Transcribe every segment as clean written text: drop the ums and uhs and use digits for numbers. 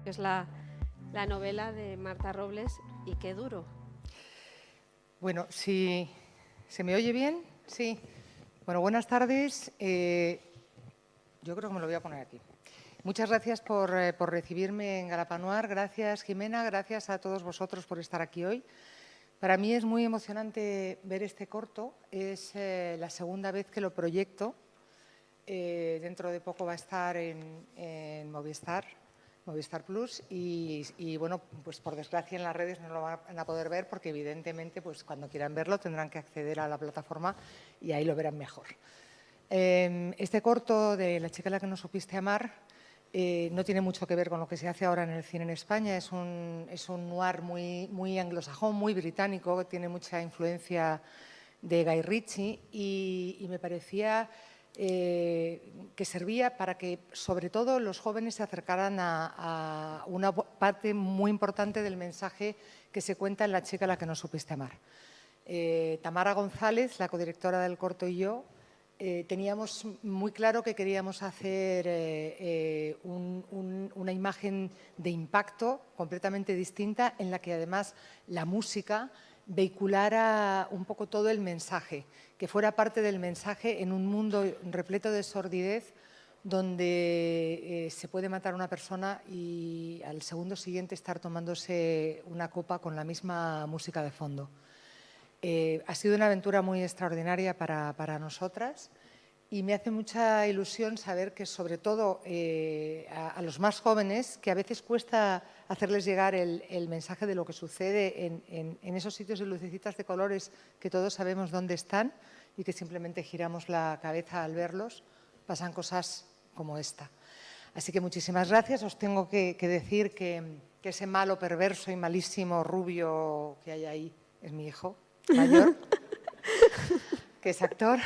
Es la novela de Marta Robles, y qué duro. Bueno, si se me oye bien, sí. Bueno, buenas tardes. Yo creo que me lo voy a poner aquí. Muchas gracias por recibirme en Galapanuar. Gracias, Jimena. Gracias a todos vosotros por estar aquí hoy. Para mí es muy emocionante ver este corto. Es la segunda vez que lo proyecto. Dentro de poco va a estar en Movistar Plus y bueno, pues por desgracia en las redes no lo van a poder ver porque evidentemente pues cuando quieran verlo tendrán que acceder a la plataforma y ahí lo verán mejor. Este corto de La chica a la que no supiste amar no tiene mucho que ver con lo que se hace ahora en el cine en España. Es un noir muy anglosajón, muy británico, tiene mucha influencia de Guy Ritchie y me parecía que servía para que, sobre todo, los jóvenes se acercaran a una parte muy importante del mensaje que se cuenta en La chica a la que no supiste amar. Tamara González, la codirectora del corto, y yo teníamos muy claro que queríamos hacer una imagen de impacto completamente distinta en la que además la música vehiculara un poco todo el mensaje, que fuera parte del mensaje en un mundo repleto de sordidez donde se puede matar a una persona y al segundo siguiente estar tomándose una copa con la misma música de fondo. Ha sido una aventura muy extraordinaria para nosotras y me hace mucha ilusión saber que, sobre todo a los más jóvenes, que a veces cuesta hacerles llegar el mensaje de lo que sucede en esos sitios de lucecitas de colores que todos sabemos dónde están y que simplemente giramos la cabeza al verlos, pasan cosas como esta. Así que muchísimas gracias. Os tengo que decir que ese malo, perverso y malísimo rubio que hay ahí es mi hijo mayor, que es actor.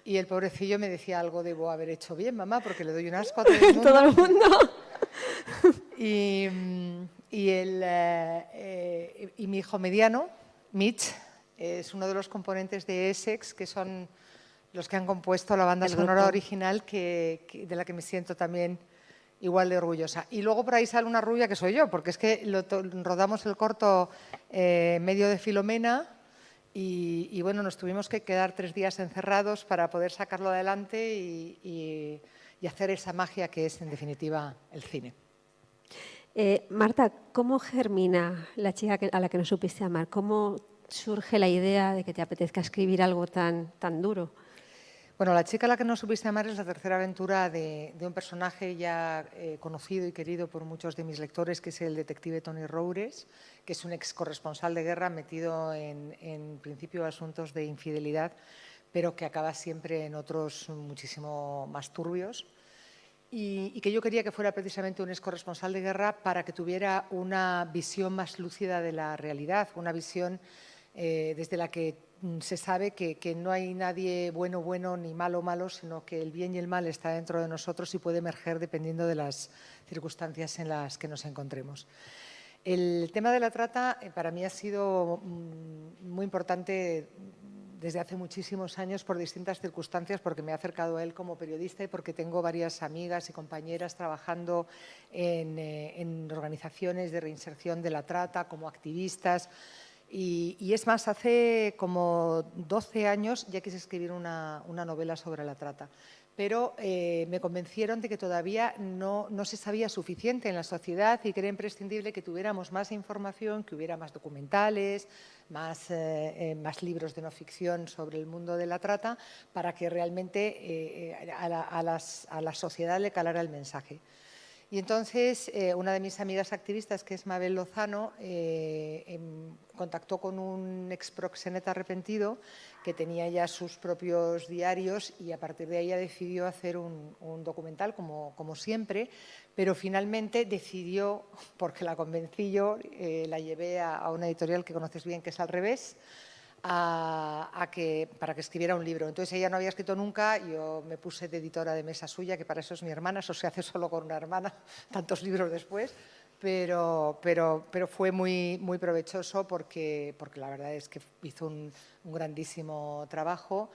Y el pobrecillo me decía algo debo haber hecho bien, mamá, porque le doy un asco a todo el mundo. Todo el mundo. Y mi hijo mediano, Mitch, es uno de los componentes de Essex, que son los que han compuesto la banda sonora original de la que me siento también igual de orgullosa. Y luego por ahí sale una rubia que soy yo, porque es que rodamos el corto medio de Filomena y bueno, nos tuvimos que quedar 3 días encerrados para poder sacarlo adelante y hacer esa magia que es, en definitiva, el cine. Marta, ¿cómo germina La chica a la que no supiste amar? ¿Cómo surge la idea de que te apetezca escribir algo tan duro? Bueno, La chica a la que no supiste amar es la tercera aventura de un personaje ya conocido y querido por muchos de mis lectores, que es el detective Tony Roures, que es un ex corresponsal de guerra metido en principio asuntos de infidelidad, pero que acaba siempre en otros muchísimo más turbios. Y que yo quería que fuera precisamente un ex corresponsal de guerra para que tuviera una visión más lúcida de la realidad, una visión desde la que se sabe que no hay nadie bueno ni malo, sino que el bien y el mal está dentro de nosotros y puede emerger dependiendo de las circunstancias en las que nos encontremos. El tema de la trata para mí ha sido muy importante desde hace muchísimos años por distintas circunstancias, porque me he acercado a él como periodista y porque tengo varias amigas y compañeras trabajando en organizaciones de reinserción de la trata, como activistas. Y es más, hace como 12 años ya quise escribir una novela sobre la trata, pero me convencieron de que todavía no se sabía suficiente en la sociedad y que era imprescindible que tuviéramos más información, que hubiera más documentales, más libros de no ficción sobre el mundo de la trata, para que realmente a la sociedad le calara el mensaje. Y entonces una de mis amigas activistas, que es Mabel Lozano, contactó con un exproxeneta arrepentido que tenía ya sus propios diarios y a partir de ahí ella decidió hacer un documental, como siempre, pero finalmente decidió, porque la convencí yo, la llevé a una editorial que conoces bien, que es Al Revés, para que escribiera un libro. Entonces ella no había escrito nunca, yo me puse de editora de mesa suya, que para eso es mi hermana, eso se hace solo con una hermana, tantos libros después, pero fue muy provechoso porque la verdad es que hizo un grandísimo trabajo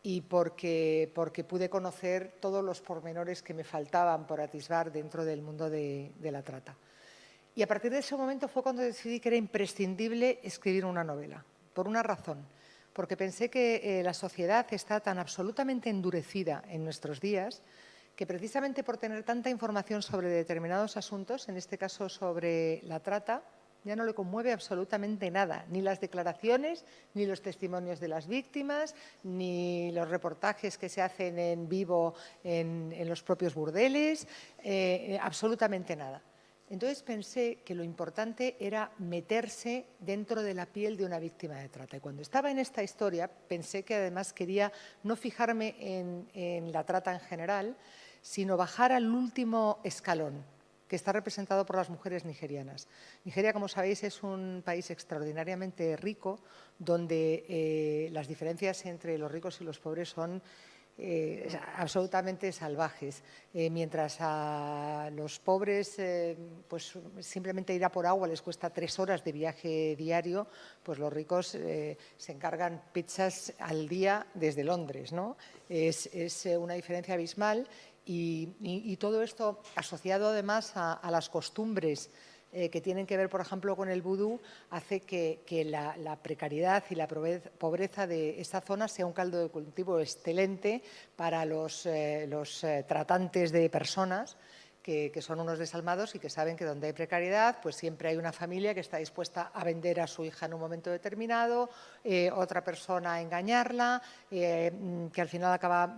y porque pude conocer todos los pormenores que me faltaban por atisbar dentro del mundo de la trata. Y a partir de ese momento fue cuando decidí que era imprescindible escribir una novela, por una razón, porque pensé que la sociedad está tan absolutamente endurecida en nuestros días que precisamente por tener tanta información sobre determinados asuntos, en este caso sobre la trata, ya no le conmueve absolutamente nada, ni las declaraciones, ni los testimonios de las víctimas, ni los reportajes que se hacen en vivo en los propios burdeles, absolutamente nada. Entonces pensé que lo importante era meterse dentro de la piel de una víctima de trata. Y cuando estaba en esta historia pensé que además quería no fijarme en la trata en general, sino bajar al último escalón, que está representado por las mujeres nigerianas. Nigeria, como sabéis, es un país extraordinariamente rico, donde las diferencias entre los ricos y los pobres son absolutamente salvajes. Mientras a los pobres pues simplemente ir a por agua les cuesta 3 horas de viaje diario, pues los ricos se encargan pizzas al día desde Londres, ¿no? Es una diferencia abismal y todo esto asociado además a las costumbres que tienen que ver, por ejemplo, con el vudú, hace que la precariedad y la pobreza de esta zona sea un caldo de cultivo excelente para los tratantes de personas, que son unos desalmados y que saben que donde hay precariedad, pues siempre hay una familia que está dispuesta a vender a su hija en un momento determinado, otra persona a engañarla, que al final acaba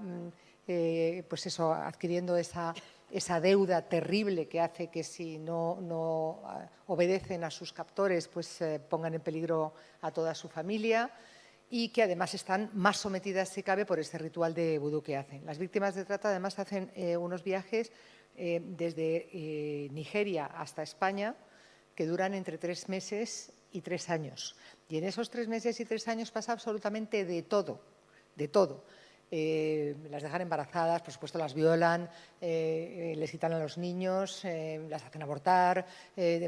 pues eso, adquiriendo esa deuda terrible que hace que si no obedecen a sus captores, pues pongan en peligro a toda su familia y que además están más sometidas, si cabe, por ese ritual de vudú que hacen. Las víctimas de trata además hacen unos viajes desde Nigeria hasta España que duran entre 3 meses y 3 años. Y en esos 3 meses y 3 años pasa absolutamente de todo, de todo. Las dejan embarazadas, por supuesto las violan, les quitan a los niños, las hacen abortar,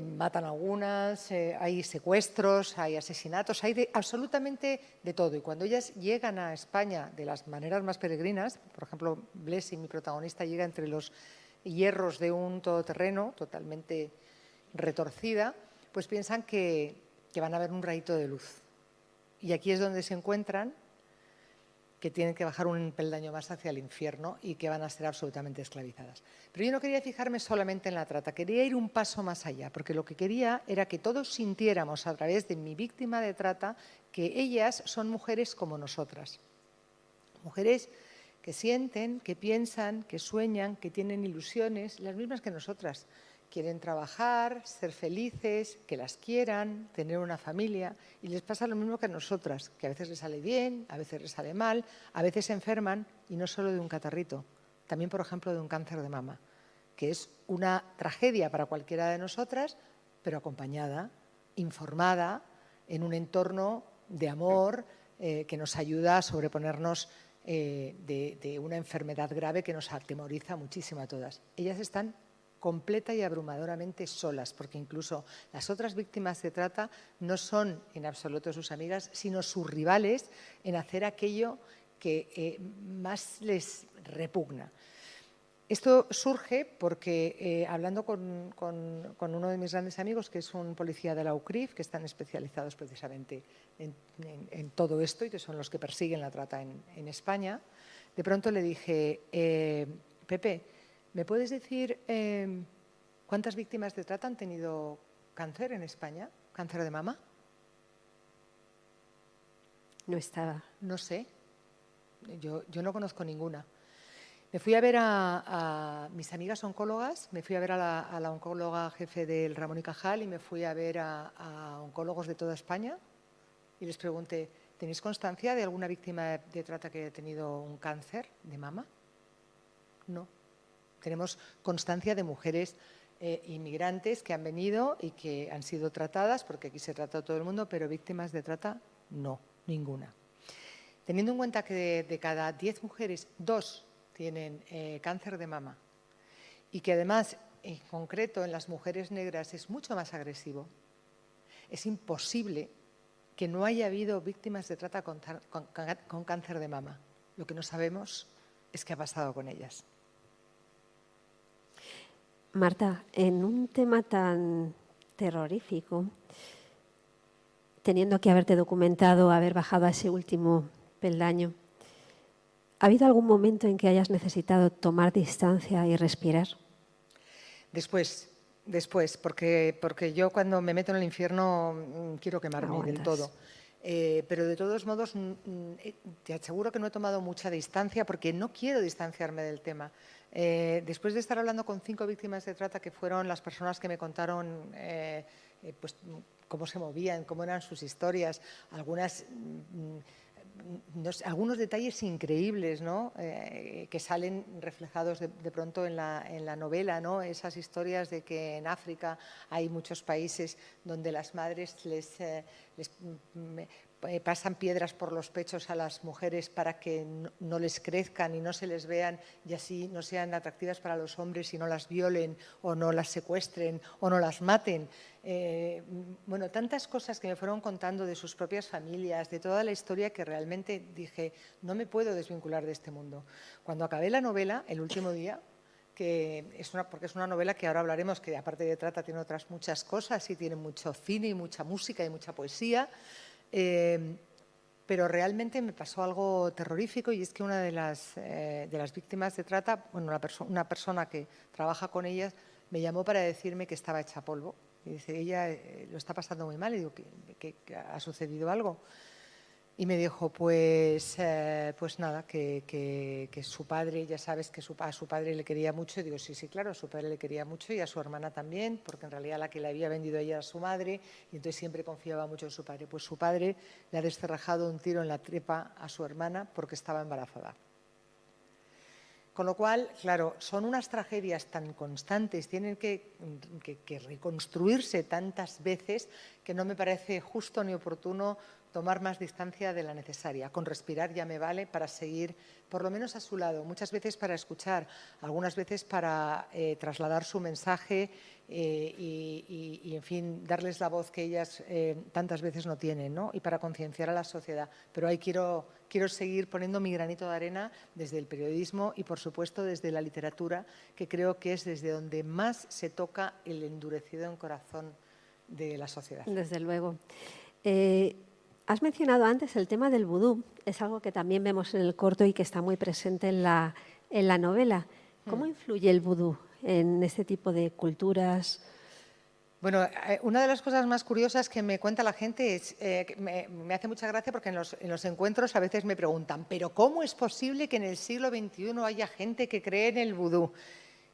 matan a algunas, hay secuestros, hay asesinatos, hay absolutamente de todo. Y cuando ellas llegan a España de las maneras más peregrinas, por ejemplo, Blessing, mi protagonista, llega entre los hierros de un todoterreno totalmente retorcida, pues piensan que van a ver un rayito de luz. Y aquí es donde se encuentran que tienen que bajar un peldaño más hacia el infierno y que van a ser absolutamente esclavizadas. Pero yo no quería fijarme solamente en la trata, quería ir un paso más allá, porque lo que quería era que todos sintiéramos a través de mi víctima de trata que ellas son mujeres como nosotras. Mujeres que sienten, que piensan, que sueñan, que tienen ilusiones, las mismas que nosotras. Quieren trabajar, ser felices, que las quieran, tener una familia y les pasa lo mismo que a nosotras, que a veces les sale bien, a veces les sale mal, a veces se enferman y no solo de un catarrito, también por ejemplo de un cáncer de mama, que es una tragedia para cualquiera de nosotras, pero acompañada, informada, en un entorno de amor que nos ayuda a sobreponernos de una enfermedad grave que nos atemoriza muchísimo a todas. Ellas están completa y abrumadoramente solas, porque incluso las otras víctimas de trata no son en absoluto sus amigas, sino sus rivales en hacer aquello que más les repugna. Esto surge porque, hablando con uno de mis grandes amigos, que es un policía de la UCRIF, que están especializados precisamente en todo esto y que son los que persiguen la trata en España, de pronto le dije, Pepe, ¿me puedes decir cuántas víctimas de trata han tenido cáncer en España? ¿Cáncer de mama? No estaba. No sé. Yo no conozco ninguna. Me fui a ver a mis amigas oncólogas, me fui a ver a la oncóloga jefe del Ramón y Cajal y me fui a ver a oncólogos de toda España y les pregunté, ¿tenéis constancia de alguna víctima de trata que haya tenido un cáncer de mama? No. Tenemos constancia de mujeres inmigrantes que han venido y que han sido tratadas, porque aquí se trata a todo el mundo, pero víctimas de trata, no, ninguna. Teniendo en cuenta que de cada 10 mujeres, 2 tienen cáncer de mama y que además, en concreto, en las mujeres negras es mucho más agresivo, es imposible que no haya habido víctimas de trata con cáncer de mama. Lo que no sabemos es qué ha pasado con ellas. Marta, en un tema tan terrorífico, teniendo que haberte documentado, haber bajado a ese último peldaño, ¿ha habido algún momento en que hayas necesitado tomar distancia y respirar? Después, porque yo cuando me meto en el infierno quiero quemarme del todo. Pero de todos modos, te aseguro que no he tomado mucha distancia porque no quiero distanciarme del tema. Después de estar hablando con 5 víctimas de trata, que fueron las personas que me contaron pues, cómo se movían, cómo eran sus historias, algunas... No sé, algunos detalles increíbles, ¿no? Que salen reflejados de pronto en la novela, ¿no? Esas historias de que en África hay muchos países donde las madres les pasan piedras por los pechos a las mujeres para que no les crezcan y no se les vean y así no sean atractivas para los hombres y no las violen o no las secuestren o no las maten. Bueno, tantas cosas que me fueron contando de sus propias familias, de toda la historia, que realmente dije, no me puedo desvincular de este mundo. Cuando acabé la novela, el último día, porque es una novela que ahora hablaremos, que aparte de trata tiene otras muchas cosas y tiene mucho cine y mucha música y mucha poesía, pero realmente me pasó algo terrorífico y es que una de las víctimas de trata, bueno, una persona que trabaja con ellas, me llamó para decirme que estaba hecha polvo. Y dice, ella lo está pasando muy mal. Y digo, ¿que ha sucedido algo? Y me dijo, pues nada, que su padre, ya sabes que a su padre le quería mucho. Y digo, sí, claro, a su padre le quería mucho y a su hermana también, porque en realidad la que le había vendido a ella era su madre y entonces siempre confiaba mucho en su padre. Pues su padre le ha descerrajado un tiro en la tripa a su hermana porque estaba embarazada. Con lo cual, claro, son unas tragedias tan constantes, tienen que reconstruirse tantas veces que no me parece justo ni oportuno tomar más distancia de la necesaria. Con respirar ya me vale para seguir, por lo menos a su lado, muchas veces para escuchar, algunas veces para trasladar su mensaje y, en fin, darles la voz que ellas tantas veces no tienen, ¿no? Y para concienciar a la sociedad. Pero ahí quiero seguir poniendo mi granito de arena desde el periodismo y, por supuesto, desde la literatura, que creo que es desde donde más se toca el endurecido en corazón de la sociedad. Desde luego. Has mencionado antes el tema del vudú. Es algo que también vemos en el corto y que está muy presente en la novela. ¿Cómo influye el vudú en este tipo de culturas? Bueno, una de las cosas más curiosas que me cuenta la gente es que me hace mucha gracia porque en los encuentros a veces me preguntan, ¿pero cómo es posible que en el siglo XXI haya gente que cree en el vudú?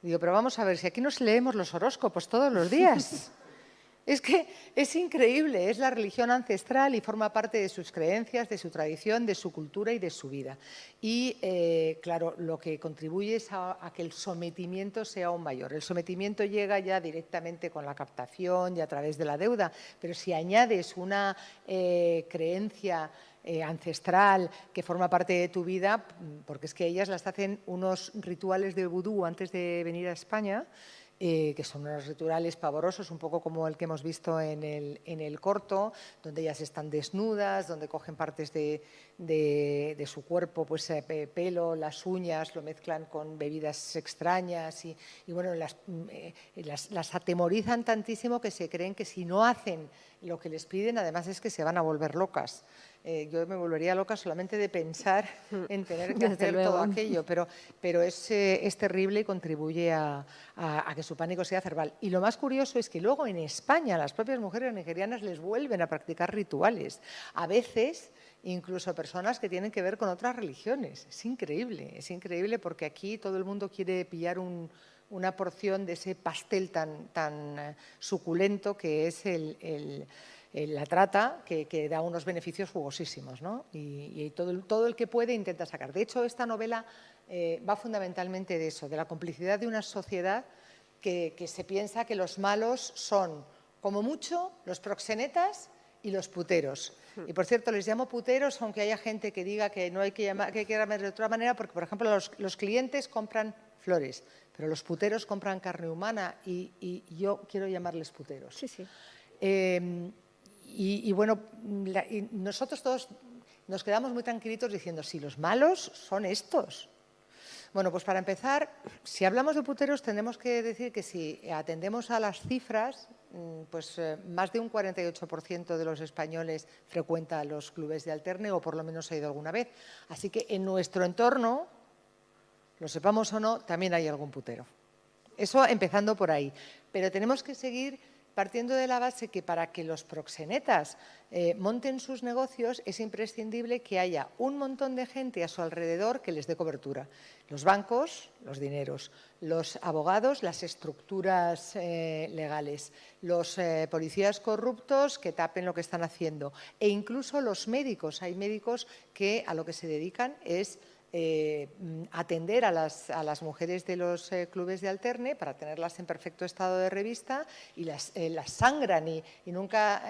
Digo, pero vamos a ver, si aquí nos leemos los horóscopos todos los días. Es que es increíble, es la religión ancestral y forma parte de sus creencias, de su tradición, de su cultura y de su vida. Y, claro, lo que contribuye es a que el sometimiento sea aún mayor. El sometimiento llega ya directamente con la captación y a través de la deuda, pero si añades una creencia ancestral que forma parte de tu vida, porque es que ellas las hacen unos rituales de vudú antes de venir a España, que son unos rituales pavorosos, un poco como el que hemos visto en el corto, donde ellas están desnudas, donde cogen partes de su cuerpo, pues pelo, las uñas, lo mezclan con bebidas extrañas y bueno, las atemorizan tantísimo que se creen que si no hacen lo que les piden, además es que se van a volver locas. yo me volvería loca solamente de pensar en tener que Desde hacer luego. todo aquello, pero es terrible y contribuye a que su pánico sea cerval. Y lo más curioso es que luego en España las propias mujeres nigerianas les vuelven a practicar rituales. A veces incluso personas que tienen que ver con otras religiones. Es increíble porque aquí todo el mundo quiere pillar una porción de ese pastel tan suculento que es la trata, que da unos beneficios jugosísimos, ¿no? Y todo el que puede intenta sacar. De hecho, esta novela va fundamentalmente de eso, de la complicidad de una sociedad que se piensa que los malos son, como mucho, los proxenetas y los puteros. Y, por cierto, les llamo puteros, aunque haya gente que diga que no hay que llamar de otra manera, porque, por ejemplo, los clientes compran flores, pero los puteros compran carne humana y yo quiero llamarles puteros. Sí, sí. Y bueno, nosotros todos nos quedamos muy tranquilitos diciendo, sí, los malos son estos. Bueno, pues para empezar, si hablamos de puteros, tenemos que decir que si atendemos a las cifras, pues más de un 48% de los españoles frecuenta los clubes de alterne o por lo menos ha ido alguna vez. Así que en nuestro entorno, lo sepamos o no, también hay algún putero. Eso empezando por ahí. Pero tenemos que seguir partiendo de la base que para que los proxenetas monten sus negocios es imprescindible que haya un montón de gente a su alrededor que les dé cobertura. Los bancos, los dineros, los abogados, las estructuras legales, los policías corruptos que tapen lo que están haciendo e incluso los médicos. Hay médicos que a lo que se dedican es atender a las mujeres de los clubes de alterne para tenerlas en perfecto estado de revista y las sangran y nunca,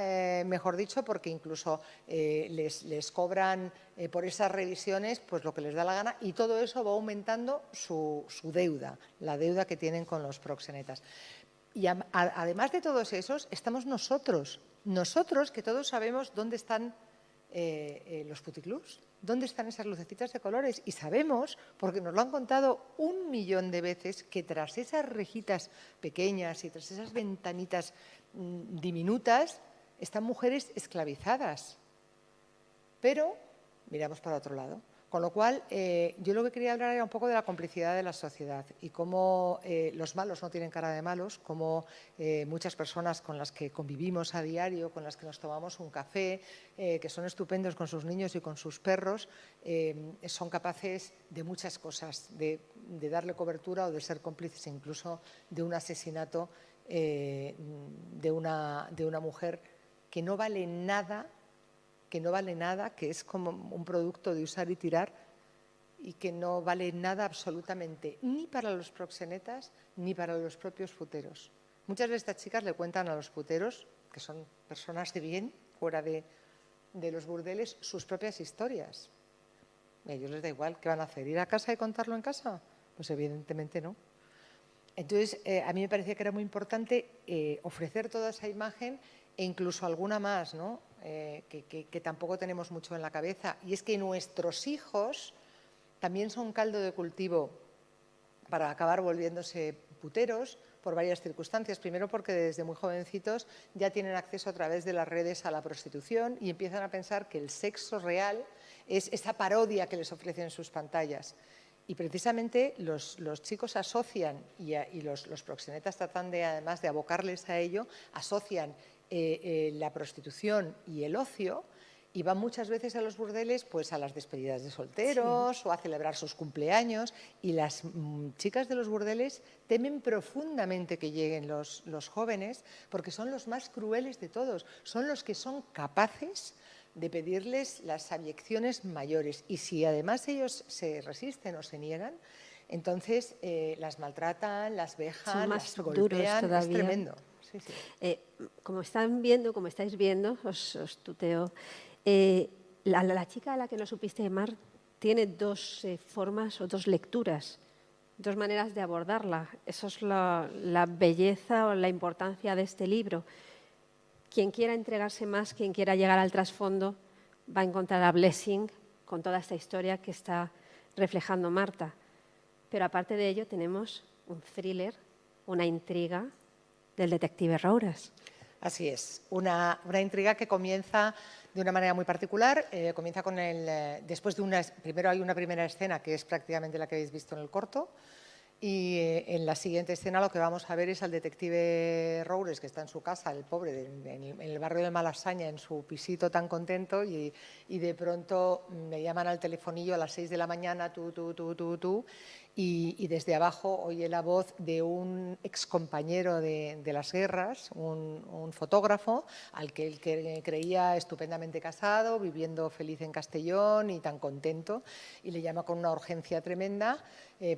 mejor dicho, porque incluso les cobran por esas revisiones pues lo que les da la gana y todo eso va aumentando su deuda, la deuda que tienen con los proxenetas. Y además de todos esos, estamos nosotros que todos sabemos dónde están los puticlubs, dónde están esas lucecitas de colores. Y sabemos, porque nos lo han contado 1.000.000 de veces, que tras esas rejitas pequeñas y tras esas ventanitas diminutas están mujeres esclavizadas. Pero miramos para otro lado. Con lo cual, yo lo que quería hablar era un poco de la complicidad de la sociedad y cómo los malos no tienen cara de malos, cómo muchas personas con las que convivimos a diario, con las que nos tomamos un café, que son estupendos con sus niños y con sus perros, son capaces de muchas cosas, de darle cobertura o de ser cómplices incluso de un asesinato de una mujer que no vale nada, que es como un producto de usar y tirar y que no vale nada absolutamente ni para los proxenetas ni para los propios puteros. Muchas de estas chicas le cuentan a los puteros, que son personas de bien, fuera de los burdeles, sus propias historias. Y a ellos les da igual, ¿qué van a hacer? ¿Ir a casa y contarlo en casa? Pues evidentemente no. Entonces, a mí me parecía que era muy importante ofrecer toda esa imagen e incluso alguna más, ¿no? Que tampoco tenemos mucho en la cabeza. Y es que nuestros hijos también son caldo de cultivo para acabar volviéndose puteros por varias circunstancias. Primero porque desde muy jovencitos ya tienen acceso a través de las redes a la prostitución y empiezan a pensar que el sexo real es esa parodia que les ofrecen sus pantallas. Y precisamente los chicos asocian, y los proxenetas tratan además de abocarles a ello, asocian la prostitución y el ocio y van muchas veces a los burdeles pues a las despedidas de solteros o a celebrar sus cumpleaños y las chicas de los burdeles temen profundamente que lleguen los jóvenes porque son los más crueles de todos, son los que son capaces de pedirles las abyecciones mayores y si además ellos se resisten o se niegan, entonces las maltratan, las vejan, las golpean, es tremendo. Sí, sí. Como estáis viendo, os tuteo, la chica a la que no supiste llamar tiene dos formas o dos lecturas, dos maneras de abordarla. Eso es la belleza o la importancia de este libro. Quien quiera entregarse más, quien quiera llegar al trasfondo, va a encontrar a Blessing con toda esta historia que está reflejando Marta. Pero aparte de ello tenemos un thriller, una intriga del detective Roures. Así es, una intriga que comienza de una manera muy particular. Comienza con después de primero hay una primera escena que es prácticamente la que habéis visto en el corto. Y en la siguiente escena lo que vamos a ver es al detective Roures, que está en su casa, el pobre, en el barrio de Malasaña, en su pisito tan contento, y de pronto me llaman al telefonillo a las 6 de la mañana, tú, y desde abajo oye la voz de un excompañero de las guerras, un fotógrafo, al que él creía estupendamente casado, viviendo feliz en Castellón y tan contento, y le llama con una urgencia tremenda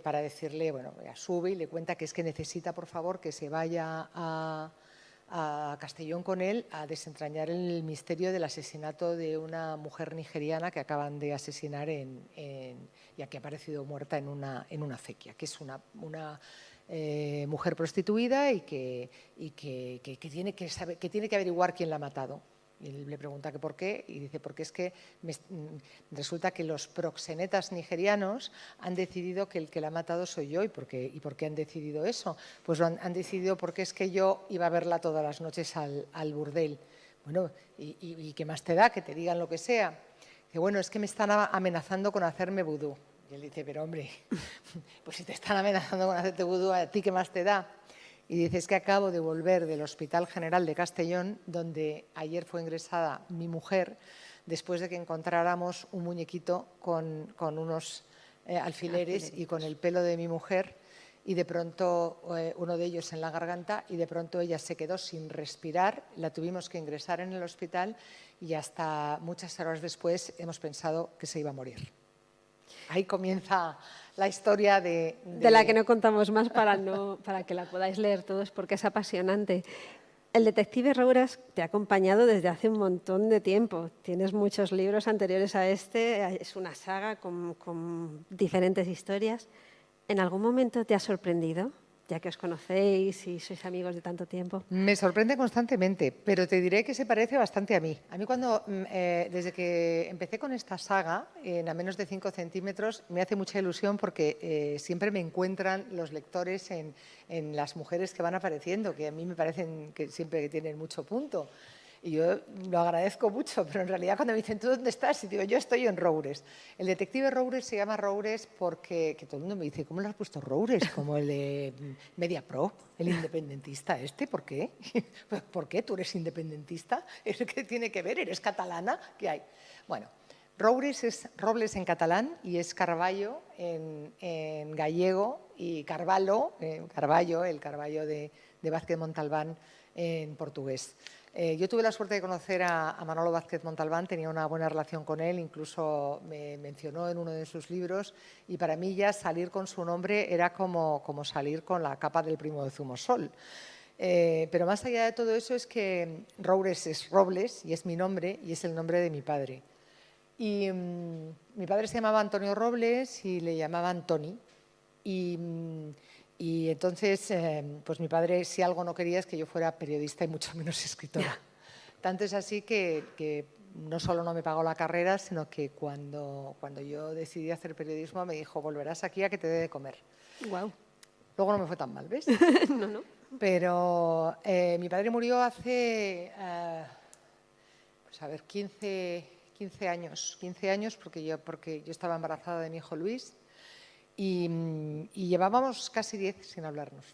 para decirle, bueno, sube y le cuenta que es que necesita, por favor, que se vaya a Castellón con él a desentrañar el misterio del asesinato de una mujer nigeriana que acaban de asesinar ya que ha aparecido muerta en una acequia, que es una mujer prostituida y que tiene que averiguar quién la ha matado. Y él le pregunta que por qué, y dice, porque es que resulta que los proxenetas nigerianos han decidido que el que la ha matado soy yo. ¿Y por qué han decidido eso? Pues han decidido porque es que yo iba a verla todas las noches al burdel. Bueno, ¿y qué más te da? Que te digan lo que sea. Dice, bueno, es que me están amenazando con hacerme vudú. Y él dice, pero hombre, pues si te están amenazando con hacerte vudú, ¿a ti qué más te da? Y dices que acabo de volver del Hospital General de Castellón, donde ayer fue ingresada mi mujer, después de que encontráramos un muñequito con unos alfileres y con el pelo de mi mujer, y de pronto uno de ellos en la garganta, y de pronto ella se quedó sin respirar, la tuvimos que ingresar en el hospital y hasta muchas horas después hemos pensado que se iba a morir. Ahí comienza la historia de la que no contamos más para que la podáis leer todos, porque es apasionante. El detective Roures te ha acompañado desde hace un montón de tiempo. Tienes muchos libros anteriores a este, es una saga con diferentes historias. ¿En algún momento te ha sorprendido, ya que os conocéis y sois amigos de tanto tiempo? Me sorprende constantemente, pero te diré que se parece bastante a mí. A mí desde que empecé con esta saga, a menos de 5 centímetros, me hace mucha ilusión porque siempre me encuentran los lectores en las mujeres que van apareciendo, que a mí me parecen que siempre tienen mucho punto. Y yo lo agradezco mucho, pero en realidad cuando me dicen, ¿tú dónde estás? Y digo, yo estoy en Roures. El detective Roures se llama Roures porque todo el mundo me dice, ¿cómo le has puesto Roures? Como el de Mediapro, el independentista este, ¿por qué? ¿Por qué tú eres independentista? ¿Eso qué tiene que ver? ¿Eres catalana? ¿Qué hay? Bueno, Roures es Robles en catalán y es Carballo en gallego y Carvalho, Carballo, el Carballo de Vázquez Montalbán en portugués. Yo tuve la suerte de conocer a Manolo Vázquez Montalbán, tenía una buena relación con él, incluso me mencionó en uno de sus libros, y para mí ya salir con su nombre era como salir con la capa del primo de Zumosol. Pero más allá de todo eso es que Roures es Robles y es mi nombre y es el nombre de mi padre. Y mi padre se llamaba Antonio Robles y le llamaban Tony. Y entonces, pues mi padre, si algo no quería es que yo fuera periodista y mucho menos escritora. Tanto es así que no solo no me pagó la carrera, sino que cuando yo decidí hacer periodismo me dijo, volverás aquí a que te dé de comer. Wow. Luego no me fue tan mal, ¿ves? No. Pero mi padre murió hace, pues a ver, 15 años, porque yo estaba embarazada de mi hijo Luis. Y llevábamos casi 10 sin hablarnos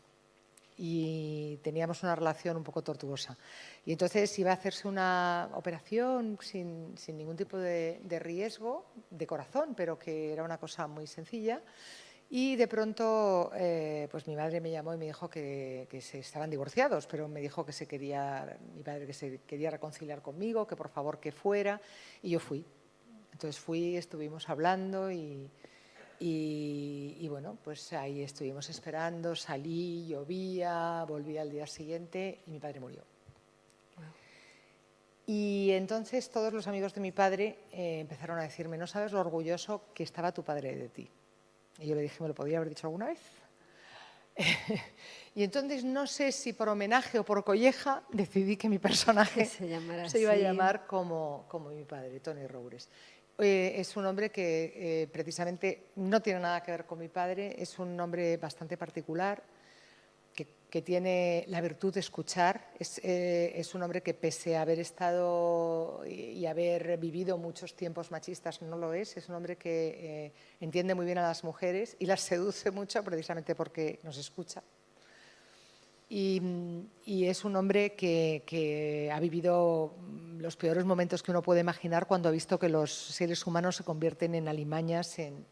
y teníamos una relación un poco tortuosa. Y entonces iba a hacerse una operación sin ningún tipo de riesgo, de corazón, pero que era una cosa muy sencilla. Y de pronto pues mi madre me llamó y me dijo que se estaban divorciados, pero me dijo que mi padre que se quería reconciliar conmigo, que por favor que fuera, y yo fui. Entonces fui, estuvimos hablando y bueno, pues ahí estuvimos esperando, salí, llovía, volví al día siguiente y mi padre murió. Wow. Y entonces todos los amigos de mi padre empezaron a decirme, no sabes lo orgulloso que estaba tu padre de ti. Y yo le dije, ¿me lo podría haber dicho alguna vez? Y entonces no sé si por homenaje o por colleja decidí que mi personaje se iba a llamar como mi padre, Tony Roures. Es un nombre que precisamente no tiene nada que ver con mi padre, es un nombre bastante particular, que que tiene la virtud de escuchar. Es un hombre que, pese a haber estado y haber vivido muchos tiempos machistas, no lo es. Es un hombre que entiende muy bien a las mujeres y las seduce mucho precisamente porque nos escucha. Y es un hombre que ha vivido los peores momentos que uno puede imaginar cuando ha visto que los seres humanos se convierten en alimañas en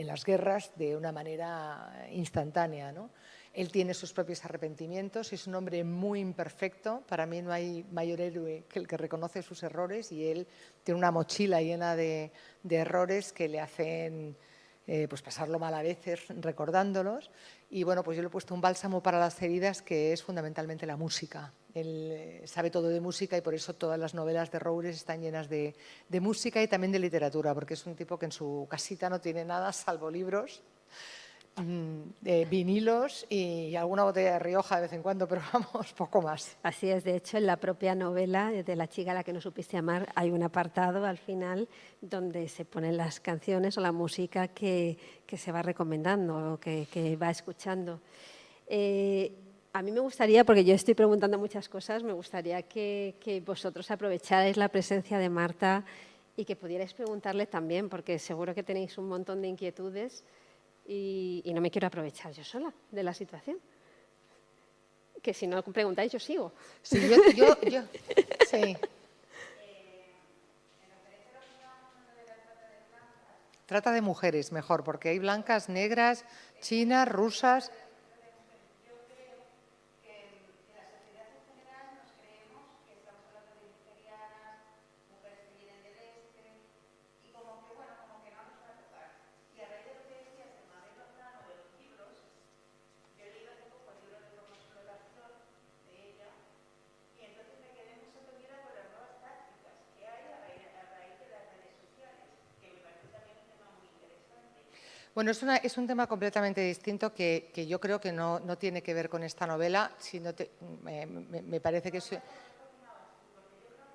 las guerras de una manera instantánea, ¿no? Él tiene sus propios arrepentimientos, es un hombre muy imperfecto. Para mí no hay mayor héroe que el que reconoce sus errores, y él tiene una mochila llena de errores que le hacen pues pasarlo mal a veces recordándolos. Y bueno, pues yo le he puesto un bálsamo para las heridas, que es fundamentalmente la música. Él sabe todo de música y por eso todas las novelas de Roures están llenas de música y también de literatura, porque es un tipo que en su casita no tiene nada salvo libros, vinilos y alguna botella de Rioja de vez en cuando, pero vamos, poco más. Así es, de hecho, en la propia novela de La chica a la que no supiste amar hay un apartado al final donde se ponen las canciones o la música que se va recomendando o que va escuchando. A mí me gustaría, porque yo estoy preguntando muchas cosas, me gustaría que vosotros aprovecharais la presencia de Marta y que pudierais preguntarle también, porque seguro que tenéis un montón de inquietudes y no me quiero aprovechar yo sola de la situación. Que si no preguntáis, yo sigo. Sí, sí. Trata de mujeres, mejor, porque hay blancas, negras, chinas, rusas. Bueno, es un tema completamente distinto que yo creo que no tiene que ver con esta novela, sino me parece que es...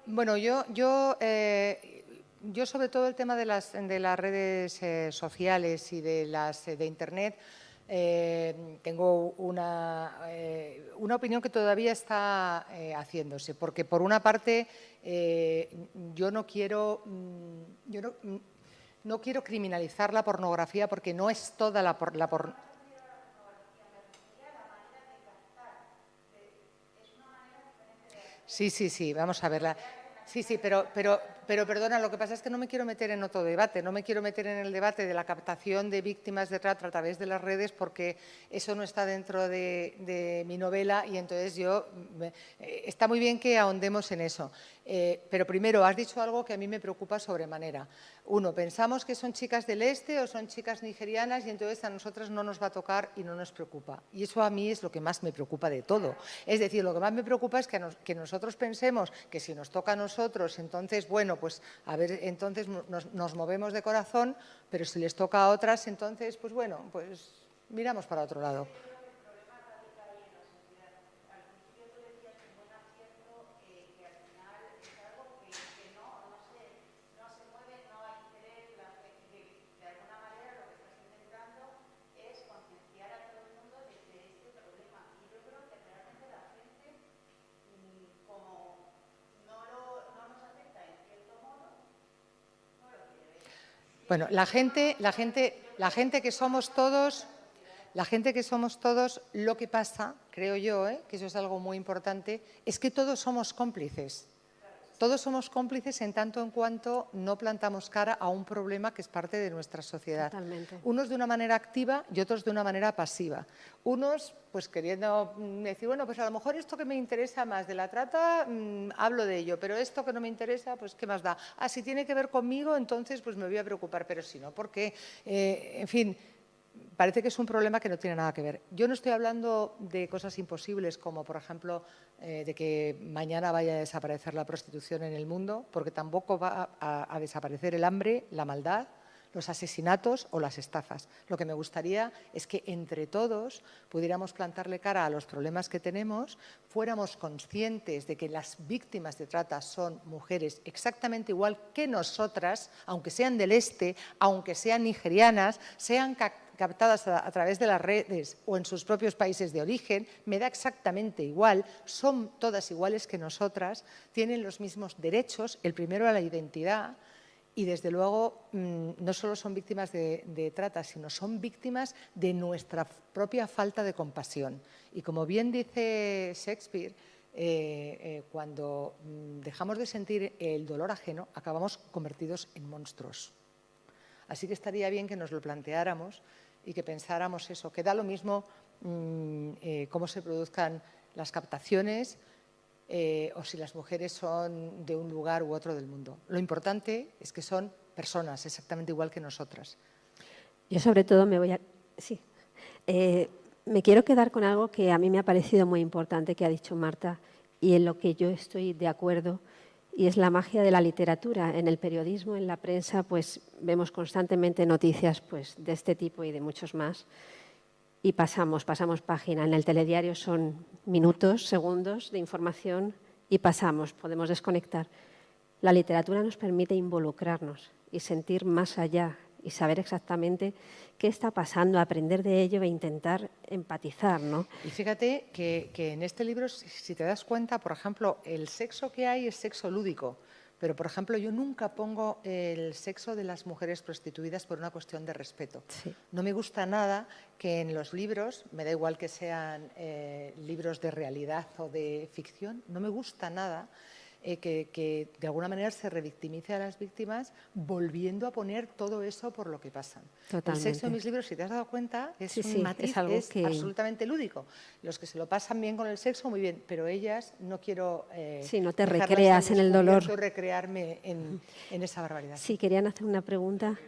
Bueno, yo sobre todo el tema de las redes sociales y de Internet, tengo una opinión que todavía está haciéndose, porque por una parte yo no quiero criminalizar la pornografía, porque no es toda la pornografía. Sí, vamos a verla. Sí, pero perdona, lo que pasa es que no me quiero meter en otro debate, no me quiero meter en el debate de la captación de víctimas de trata a través de las redes, porque eso no está dentro de mi novela y entonces está muy bien que ahondemos en eso. Pero primero, has dicho algo que a mí me preocupa sobremanera. Uno, pensamos que son chicas del este o son chicas nigerianas y entonces a nosotras no nos va a tocar y no nos preocupa. Y eso a mí es lo que más me preocupa de todo. Es decir, lo que más me preocupa es que nosotros pensemos que si nos toca a nosotros, entonces, bueno, pues a ver, entonces nos movemos de corazón, pero si les toca a otras, entonces, pues bueno, pues miramos para otro lado. Bueno, la gente que somos todos, lo que pasa, creo yo, que eso es algo muy importante, es que todos somos cómplices. Todos somos cómplices en tanto en cuanto no plantamos cara a un problema que es parte de nuestra sociedad. Totalmente. Unos de una manera activa y otros de una manera pasiva. Unos, pues queriendo decir, bueno, pues a lo mejor esto que me interesa más de la trata, hablo de ello, pero esto que no me interesa, pues ¿qué más da? Ah, si tiene que ver conmigo, entonces pues me voy a preocupar, pero si no, porque, en fin, parece que es un problema que no tiene nada que ver. Yo no estoy hablando de cosas imposibles como, por ejemplo, de que mañana vaya a desaparecer la prostitución en el mundo, porque tampoco va a desaparecer el hambre, la maldad, los asesinatos o las estafas. Lo que me gustaría es que entre todos pudiéramos plantarle cara a los problemas que tenemos, fuéramos conscientes de que las víctimas de trata son mujeres exactamente igual que nosotras, aunque sean del este, aunque sean nigerianas, sean captadas a través de las redes o en sus propios países de origen, me da exactamente igual, son todas iguales que nosotras, tienen los mismos derechos, el primero a la identidad, y desde luego no solo son víctimas de trata, sino son víctimas de nuestra propia falta de compasión. Y como bien dice Shakespeare, cuando dejamos de sentir el dolor ajeno, acabamos convertidos en monstruos. Así que estaría bien que nos lo planteáramos y que pensáramos eso, que da lo mismo cómo se produzcan las captaciones o si las mujeres son de un lugar u otro del mundo. Lo importante es que son personas exactamente igual que nosotras. Yo sobre todo me quiero quedar con algo que a mí me ha parecido muy importante que ha dicho Marta y en lo que yo estoy de acuerdo, y es la magia de la literatura. En el periodismo, en la prensa, pues vemos constantemente noticias pues, de este tipo y de muchos más y pasamos página. En el telediario son minutos, segundos de información y pasamos, podemos desconectar. La literatura nos permite involucrarnos y sentir más allá y saber exactamente qué está pasando, aprender de ello e intentar empatizar, ¿no? Y fíjate que en este libro, si te das cuenta, por ejemplo, el sexo que hay es sexo lúdico, pero, por ejemplo, yo nunca pongo el sexo de las mujeres prostituidas por una cuestión de respeto. Sí. No me gusta nada que en los libros, me da igual que sean libros de realidad o de ficción, no me gusta nada que de alguna manera se revictimice a las víctimas volviendo a poner todo eso por lo que pasan. Totalmente. El sexo en mis libros, si te has dado cuenta, es Sí, un matiz, es algo absolutamente lúdico. Los que se lo pasan bien con el sexo, muy bien, pero ellas no quiero no te recreas en el dolor. Recrearme en esa barbaridad. Sí, querían hacer una pregunta.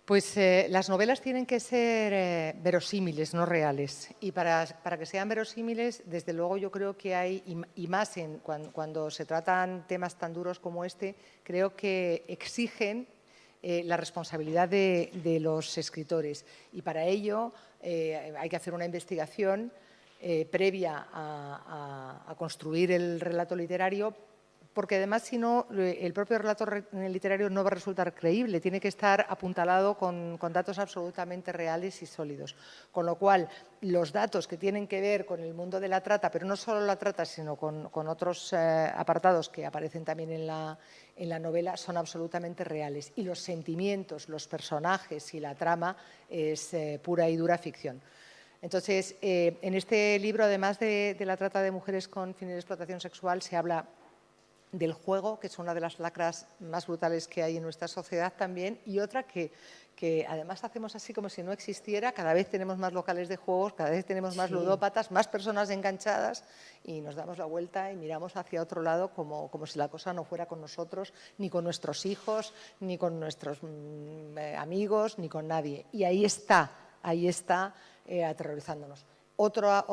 Pues las novelas tienen que ser verosímiles, no reales. Y para que sean verosímiles, desde luego yo creo que hay, y más cuando se tratan temas tan duros como este, creo que exigen la responsabilidad de los escritores. Y para ello hay que hacer una investigación previa a construir el relato literario, porque además, si no, el propio relato literario no va a resultar creíble, tiene que estar apuntalado con datos absolutamente reales y sólidos. Con lo cual, los datos que tienen que ver con el mundo de la trata, pero no solo la trata, sino con otros apartados que aparecen también en la novela, son absolutamente reales. Y los sentimientos, los personajes y la trama es pura y dura ficción. Entonces, en este libro, además de la trata de mujeres con fines de explotación sexual, se habla del juego, que es una de las lacras más brutales que hay en nuestra sociedad también, y otra que además hacemos así como si no existiera. Cada vez tenemos más locales de juegos, cada vez tenemos más ludópatas, más personas enganchadas, y nos damos la vuelta y miramos hacia otro lado como si la cosa no fuera con nosotros, ni con nuestros hijos, ni con nuestros amigos, ni con nadie. Y ahí está aterrorizándonos. Otra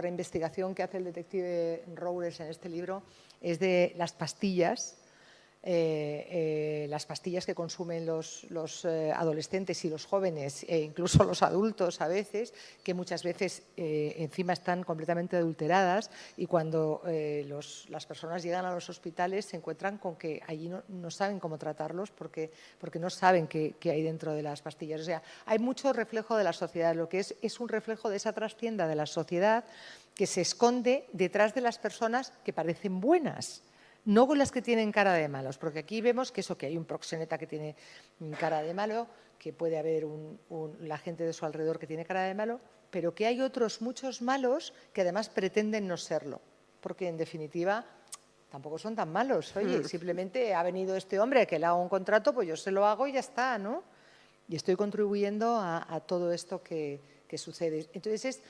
investigación que hace el detective Roures en este libro es de las pastillas que consumen los adolescentes y los jóvenes, e incluso los adultos a veces, que muchas veces encima están completamente adulteradas, y cuando las personas llegan a los hospitales se encuentran con que allí no saben cómo tratarlos porque no saben qué hay dentro de las pastillas. O sea, hay mucho reflejo de la sociedad, lo que es un reflejo de esa trastienda de la sociedad que se esconde detrás de las personas que parecen buenas. No con las que tienen cara de malos, porque aquí vemos que hay un proxeneta que tiene cara de malo, que puede haber la gente de su alrededor que tiene cara de malo, pero que hay otros muchos malos que además pretenden no serlo, porque en definitiva tampoco son tan malos. Oye, simplemente ha venido este hombre que le hago un contrato, pues yo se lo hago y ya está, ¿no? Y estoy contribuyendo a todo esto que sucede. Entonces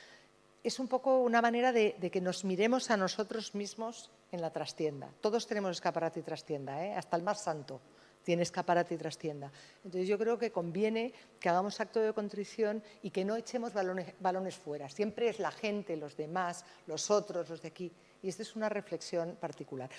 es un poco una manera de que nos miremos a nosotros mismos en la trastienda. Todos tenemos escaparate y trastienda, hasta el más santo tiene escaparate y trastienda. Entonces yo creo que conviene que hagamos acto de contrición y que no echemos balones fuera. Siempre es la gente, los demás, los otros, los de aquí. Y esta es una reflexión particular.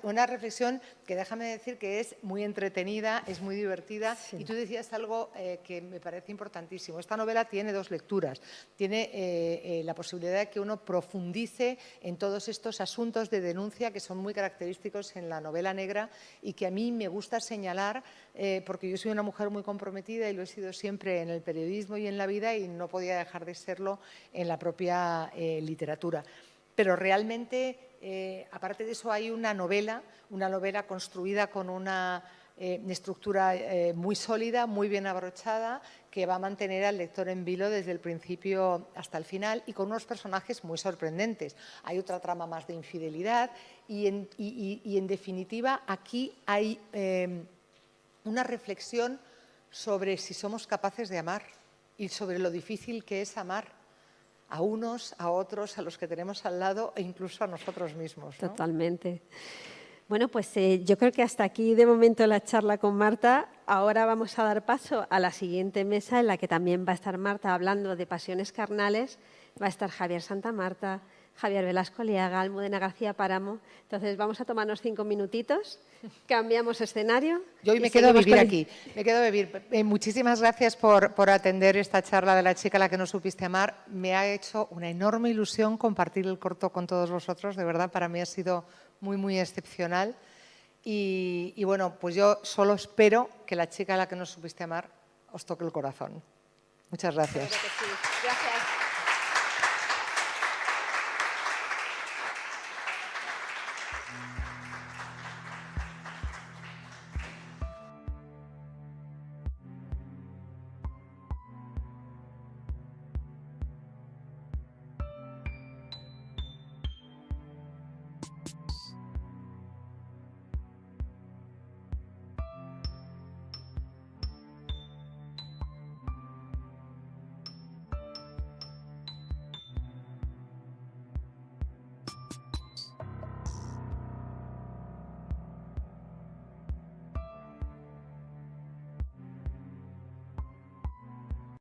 Una reflexión que déjame decir que es muy entretenida, es muy divertida. Sí. Y tú decías algo que me parece importantísimo. Esta novela tiene dos lecturas. Tiene la posibilidad de que uno profundice en todos estos asuntos de denuncia que son muy característicos en la novela negra y que a mí me gusta señalar porque yo soy una mujer muy comprometida y lo he sido siempre en el periodismo y en la vida y no podía dejar de serlo en la propia literatura. Pero realmente, aparte de eso, hay una novela construida con una estructura muy sólida, muy bien abrochada, que va a mantener al lector en vilo desde el principio hasta el final y con unos personajes muy sorprendentes. Hay otra trama más de infidelidad y en definitiva, aquí hay una reflexión sobre si somos capaces de amar y sobre lo difícil que es amar a unos, a otros, a los que tenemos al lado e incluso a nosotros mismos, ¿no? Totalmente. Bueno, pues yo creo que hasta aquí de momento la charla con Marta. Ahora vamos a dar paso a la siguiente mesa en la que también va a estar Marta hablando de pasiones carnales. Va a estar Javier Santamarta, Javier Velasco Aliaga, Almudena García Páramo. Entonces vamos a tomarnos 5 minutitos, cambiamos escenario. Yo hoy me quedo a vivir aquí, me quedo a vivir. Muchísimas gracias por atender esta charla de La chica a la que no supiste amar. Me ha hecho una enorme ilusión compartir el corto con todos vosotros, de verdad, para mí ha sido muy, muy excepcional. Y bueno, pues yo solo espero que La chica a la que no supiste amar os toque el corazón. Muchas gracias. Gracias.